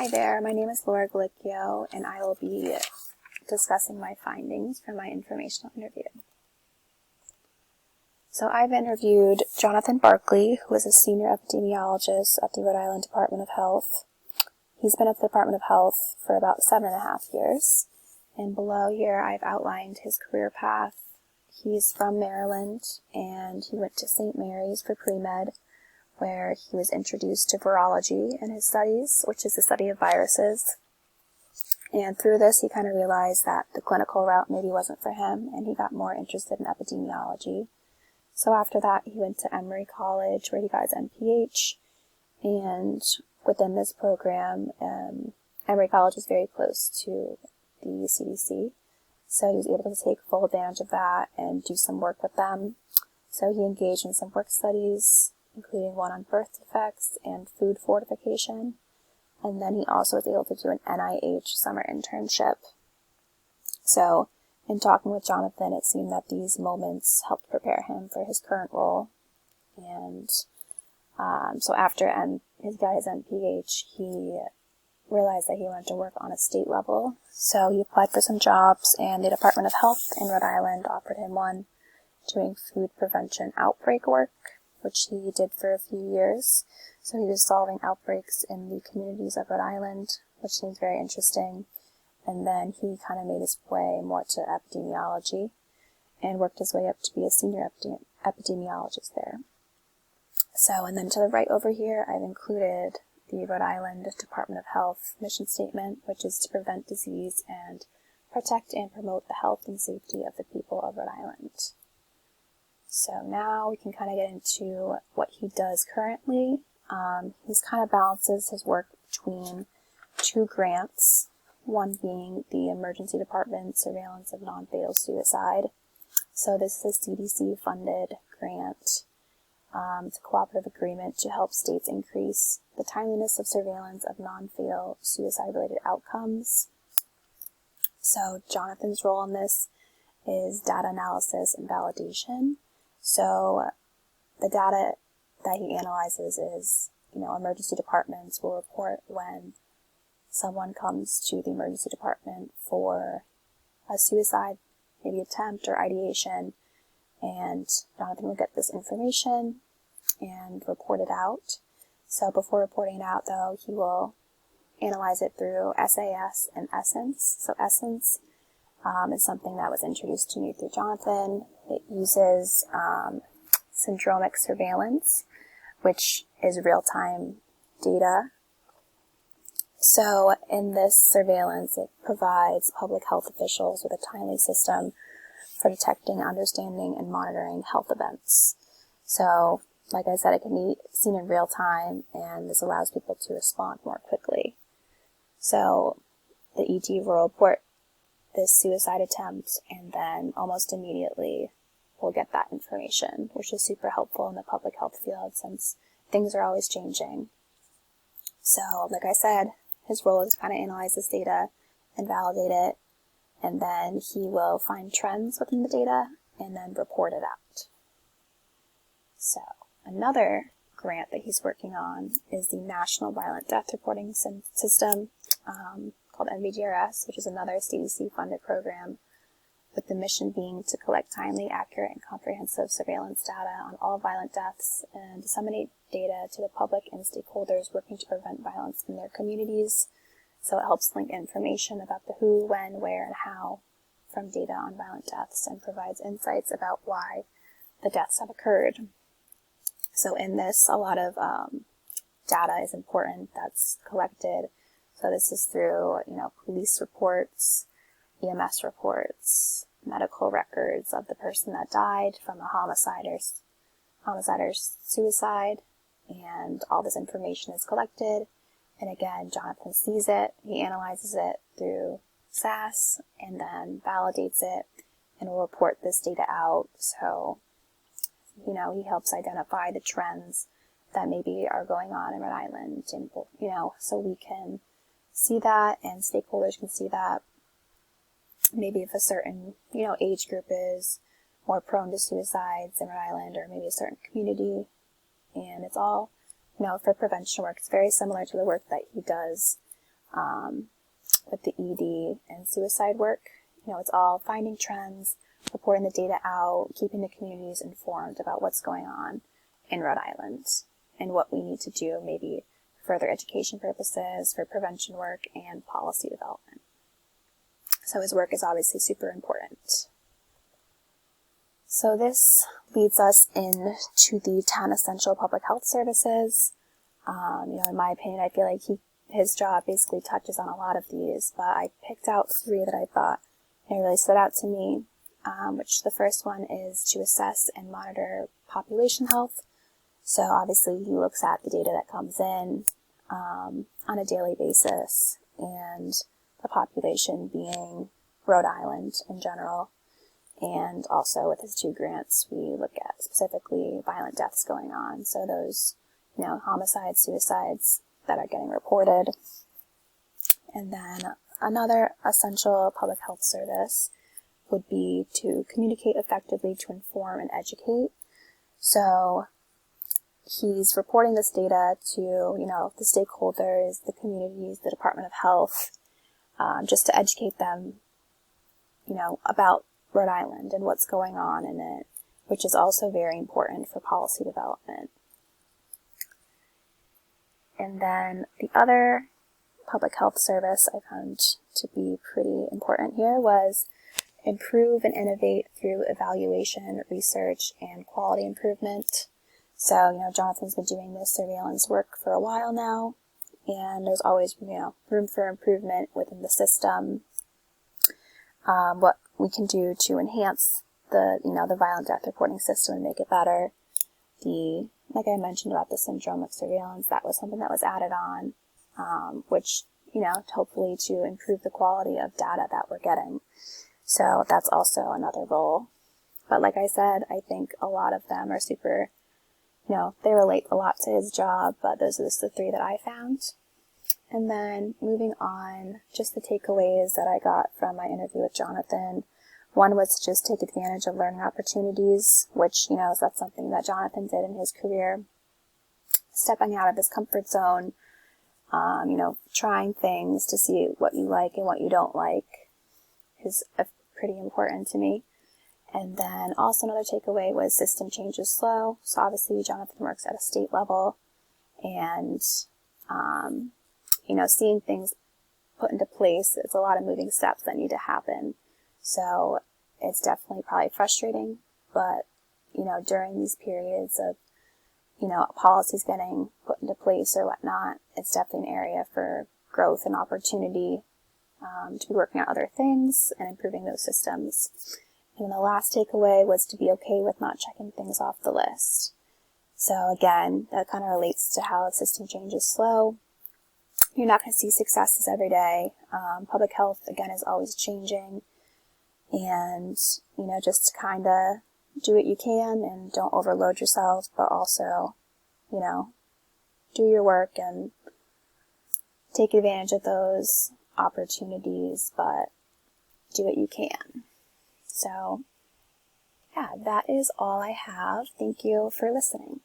Hi there, my name is Laura Galicchio, and I will be discussing my findings from my informational interview. So I've interviewed Jonathan Barkley, who is a senior epidemiologist at the Rhode Island Department of Health. He's been at the Department of Health for about 7.5 years, and below here I've outlined his career path. He's from Maryland, and he went to St. Mary's for pre-med, where he was introduced to virology in his studies, which is the study of viruses. And through this, he kind of realized that the clinical route maybe wasn't for him, and he got more interested in epidemiology. So after that, he went to Emory College, where he got his MPH, and within this program, Emory College is very close to the CDC, so he was able to take full advantage of that and do some work with them. So he engaged in some work studies, including one on birth defects and food fortification. And then he also was able to do an NIH summer internship. So in talking with Jonathan, it seemed that these moments helped prepare him for his current role. And so after he got his MPH, he realized that he wanted to work on a state level. So he applied for some jobs, and the Department of Health in Rhode Island offered him one doing food prevention outbreak work, which he did for a few years. So he was solving outbreaks in the communities of Rhode Island, which seems very interesting. And then he kind of made his way more to epidemiology and worked his way up to be a senior epidemiologist there. So, and then to the right over here, I've included the Rhode Island Department of Health mission statement, which is to prevent disease and protect and promote the health and safety of the people of Rhode Island. So now we can kind of get into what he does currently. He's kind of balances his work between two grants, one being the Emergency Department Surveillance of Non-Fatal Suicide. So this is a CDC-funded grant. It's a cooperative agreement to help states increase the timeliness of surveillance of non-fatal suicide-related outcomes. So Jonathan's role in this is data analysis and validation. So the data that he analyzes is, emergency departments will report when someone comes to the emergency department for a suicide, maybe attempt or ideation, and Jonathan will get this information and report it out. So before reporting it out, though, he will analyze it through SAS and Essence. So Essence is something that was introduced to me through Jonathan. It uses syndromic surveillance, which is real-time data. So in this surveillance, it provides public health officials with a timely system for detecting, understanding, and monitoring health events. So, like I said, it can be seen in real time, and this allows people to respond more quickly. So the ED will report this suicide attempt, and then almost immediately we'll get that information, which is super helpful in the public health field since things are always changing. So, like I said, his role is to kind of analyze this data and validate it, and then he will find trends within the data and then report it out. So, another grant that he's working on is the National Violent Death Reporting System, called NVDRS, which is another CDC-funded program, with the mission being to collect timely, accurate, and comprehensive surveillance data on all violent deaths and disseminate data to the public and stakeholders working to prevent violence in their communities. So it helps link information about the who, when, where, and how from data on violent deaths and provides insights about why the deaths have occurred. So in this, a lot of data is important that's collected. So this is through, police reports, EMS reports, medical records of the person that died from a homicide or suicide, and all this information is collected. And again, Jonathan sees it, he analyzes it through SAS, and then validates it, and will report this data out. So, he helps identify the trends that maybe are going on in Rhode Island, and, so we can see that, and stakeholders can see that. Maybe if a certain, age group is more prone to suicides in Rhode Island, or maybe a certain community, and it's all, for prevention work. It's very similar to the work that he does with the ED and suicide work. It's all finding trends, reporting the data out, keeping the communities informed about what's going on in Rhode Island and what we need to do, maybe for further education purposes, for prevention work, and policy development. So his work is obviously super important. So this leads us into the 10 essential public health services. In my opinion, I feel like his job basically touches on a lot of these, but I picked out 3 that I thought really stood out to me, which the first one is to assess and monitor population health. So obviously he looks at the data that comes in on a daily basis, and the population being Rhode Island in general. And also with his 2 grants, we look at specifically violent deaths going on. So those, homicides, suicides that are getting reported. And then another essential public health service would be to communicate effectively to inform and educate. So he's reporting this data to, the stakeholders, the communities, the Department of Health, just to educate them, about Rhode Island and what's going on in it, which is also very important for policy development. And then the other public health service I found to be pretty important here was improve and innovate through evaluation, research, and quality improvement. So, Jonathan's been doing this surveillance work for a while now, and there's always, room for improvement within the system. What we can do to enhance the violent death reporting system and make it better. Like I mentioned about the syndromic surveillance, that was something that was added on, which, hopefully to improve the quality of data that we're getting. So that's also another role. But like I said, I think a lot of them are super, they relate a lot to his job, but those are just the 3 that I found. And then moving on, just the takeaways that I got from my interview with Jonathan. One was to just take advantage of learning opportunities, which, that's something that Jonathan did in his career. Stepping out of his comfort zone, trying things to see what you like and what you don't like is pretty important to me. And then also another takeaway was system change is slow. So obviously Jonathan works at a state level, and, seeing things put into place, it's a lot of moving steps that need to happen. So it's definitely probably frustrating, but, during these periods of, policies getting put into place or whatnot, it's definitely an area for growth and opportunity to be working on other things and improving those systems. And then the last takeaway was to be okay with not checking things off the list. So again, that kind of relates to how the system change is slow. You're not going to see successes every day. Public health, again, is always changing. And, just kind of do what you can and don't overload yourself, but also, do your work and take advantage of those opportunities, but do what you can. So, yeah, that is all I have. Thank you for listening.